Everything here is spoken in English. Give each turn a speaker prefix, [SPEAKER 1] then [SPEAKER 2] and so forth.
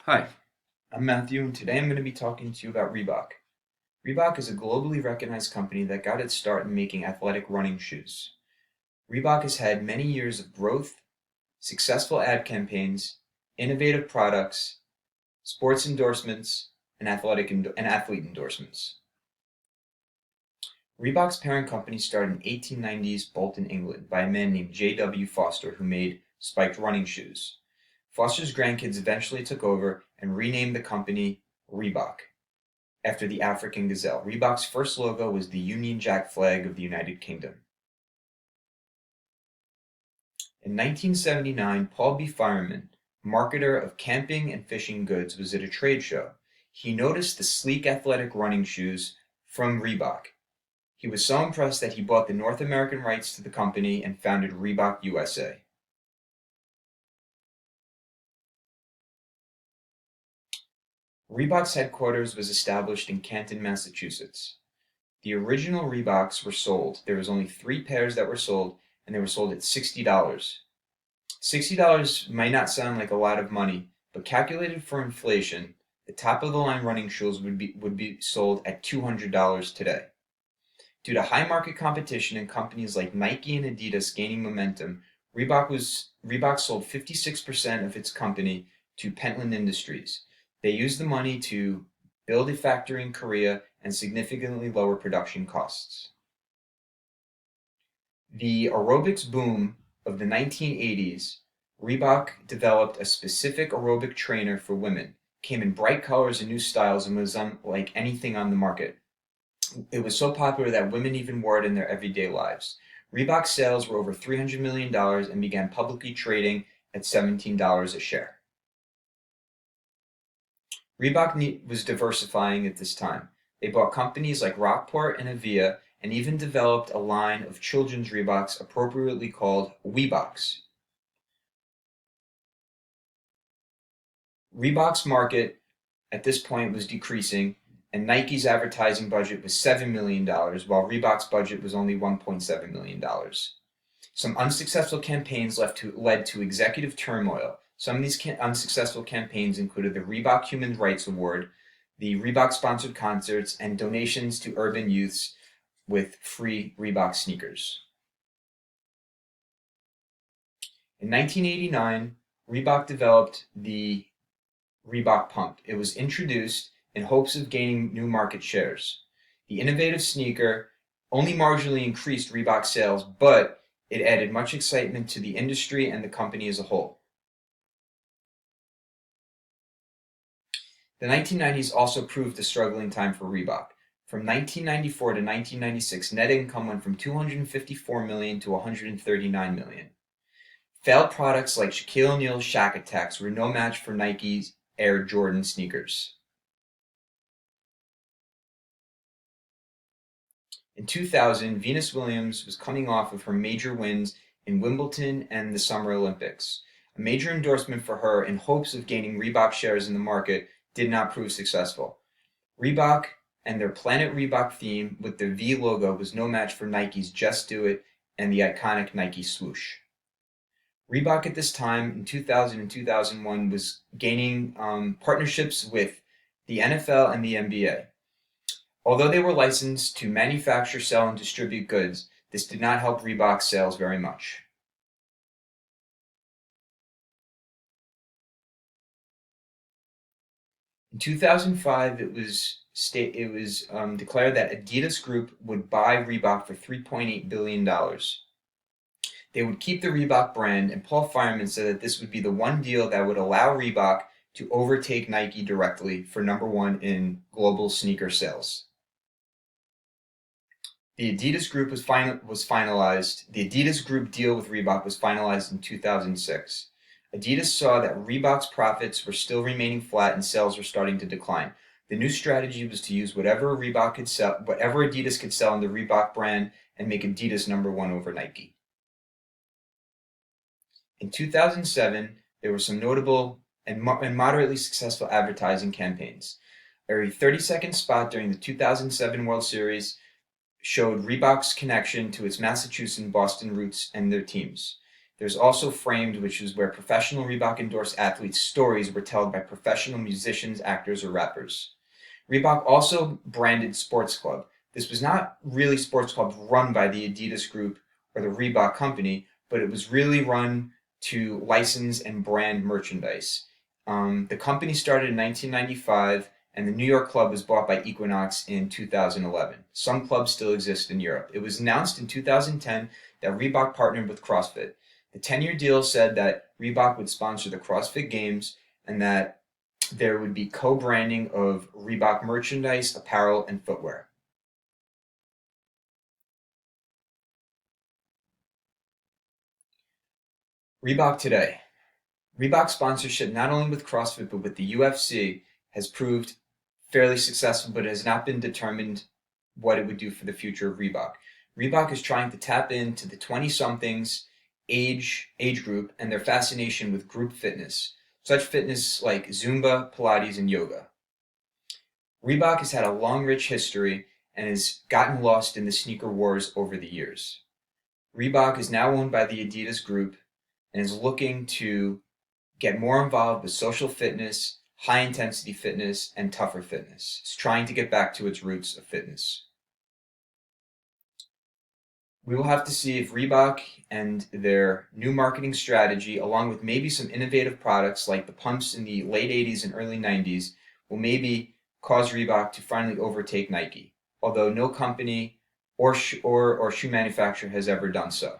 [SPEAKER 1] Hi, I'm Matthew, and today I'm going to be talking to you about Reebok. Reebok is a globally recognized company that got its start in making athletic running shoes. Reebok has had many years of growth, successful ad campaigns, innovative products, sports endorsements, and athlete endorsements. Reebok's parent company started in 1890s Bolton, England, by a man named J.W. Foster who made spiked running shoes. Foster's grandkids eventually took over and renamed the company Reebok, after the African gazelle. Reebok's first logo was the Union Jack flag of the United Kingdom. In 1979, Paul B. Fireman, marketer of camping and fishing goods, was at a trade show. He noticed the sleek athletic running shoes from Reebok. He was so impressed that he bought the North American rights to the company and founded Reebok USA. Reebok's headquarters was established in Canton, Massachusetts. The original Reeboks were sold. There was only 3 pairs that were sold, and they were sold at $60. $60 might not sound like a lot of money, but calculated for inflation, the top of the line running shoes would be sold at $200 today. Due to high market competition and companies like Nike and Adidas gaining momentum, Reebok sold 56% of its company to Pentland Industries. They used the money to build a factory in Korea and significantly lower production costs. The aerobics boom of the 1980s, Reebok developed a specific aerobic trainer for women. Came in bright colors and new styles and was unlike anything on the market. It was so popular that women even wore it in their everyday lives. Reebok's sales were over $300 million and began publicly trading at $17 a share. Reebok was diversifying at this time. They bought companies like Rockport and Avia and even developed a line of children's Reeboks appropriately called Weeboks. Reebok's market at this point was decreasing, and Nike's advertising budget was $7 million, while Reebok's budget was only $1.7 million. Some unsuccessful campaigns led to executive turmoil. Some of these unsuccessful campaigns included the Reebok Human Rights Award, the Reebok-sponsored concerts, and donations to urban youths with free Reebok sneakers. In 1989, Reebok developed the Reebok Pump. It was introduced in hopes of gaining new market shares. The innovative sneaker only marginally increased Reebok's sales, but it added much excitement to the industry and the company as a whole. The 1990s also proved a struggling time for Reebok. From 1994 to 1996, net income went from $254 million to $139 million. Failed products like Shaquille O'Neal's Shaq Attacks were no match for Nike's Air Jordan sneakers. In 2000, Venus Williams was coming off of her major wins in Wimbledon and the Summer Olympics. A major endorsement for her in hopes of gaining Reebok shares in the market did not prove successful. Reebok and their Planet Reebok theme with the V logo was no match for Nike's Just Do It and the iconic Nike swoosh. Reebok at this time, in 2000 and 2001, was gaining partnerships with the NFL and the NBA. Although they were licensed to manufacture, sell, and distribute goods, this did not help Reebok's sales very much. In 2005, it was declared that Adidas Group would buy Reebok for $3.8 billion. They would keep the Reebok brand, and Paul Fireman said that this would be the one deal that would allow Reebok to overtake Nike directly for number one in global sneaker sales. The Adidas Group was finalized. The Adidas Group deal with Reebok was finalized in 2006. Adidas saw that Reebok's profits were still remaining flat and sales were starting to decline. The new strategy was to use whatever Adidas could sell in the Reebok brand and make Adidas number one over Nike. In 2007, there were some notable and moderately successful advertising campaigns. A 30-second spot during the 2007 World Series showed Reebok's connection to its Massachusetts and Boston roots and their teams. There's also Framed, which is where professional Reebok endorsed athletes' stories were told by professional musicians, actors, or rappers. Reebok also branded Sports Club. This was not really sports clubs run by the Adidas Group or the Reebok Company, but it was really run to license and brand merchandise. The company started in 1995, and the New York club was bought by Equinox in 2011. Some clubs still exist in Europe. It was announced in 2010 that Reebok partnered with CrossFit. The 10-year deal said that Reebok would sponsor the CrossFit Games and that there would be co-branding of Reebok merchandise, apparel, and footwear. Reebok today. Reebok sponsorship, not only with CrossFit but with the UFC, has proved fairly successful, but it has not been determined what it would do for the future of Reebok. Reebok is trying to tap into the 20-somethings age group and their fascination with group fitness, such fitness like Zumba, Pilates, and yoga. Reebok has had a long, rich history and has gotten lost in the sneaker wars over the years. Reebok is now owned by the Adidas Group and is looking to get more involved with social fitness, high intensity fitness, and tougher fitness. It's trying to get back to its roots of fitness. We will have to see if Reebok and their new marketing strategy, along with maybe some innovative products like the pumps in the late 80s and early 90s, will maybe cause Reebok to finally overtake Nike, although no company or shoe manufacturer has ever done so.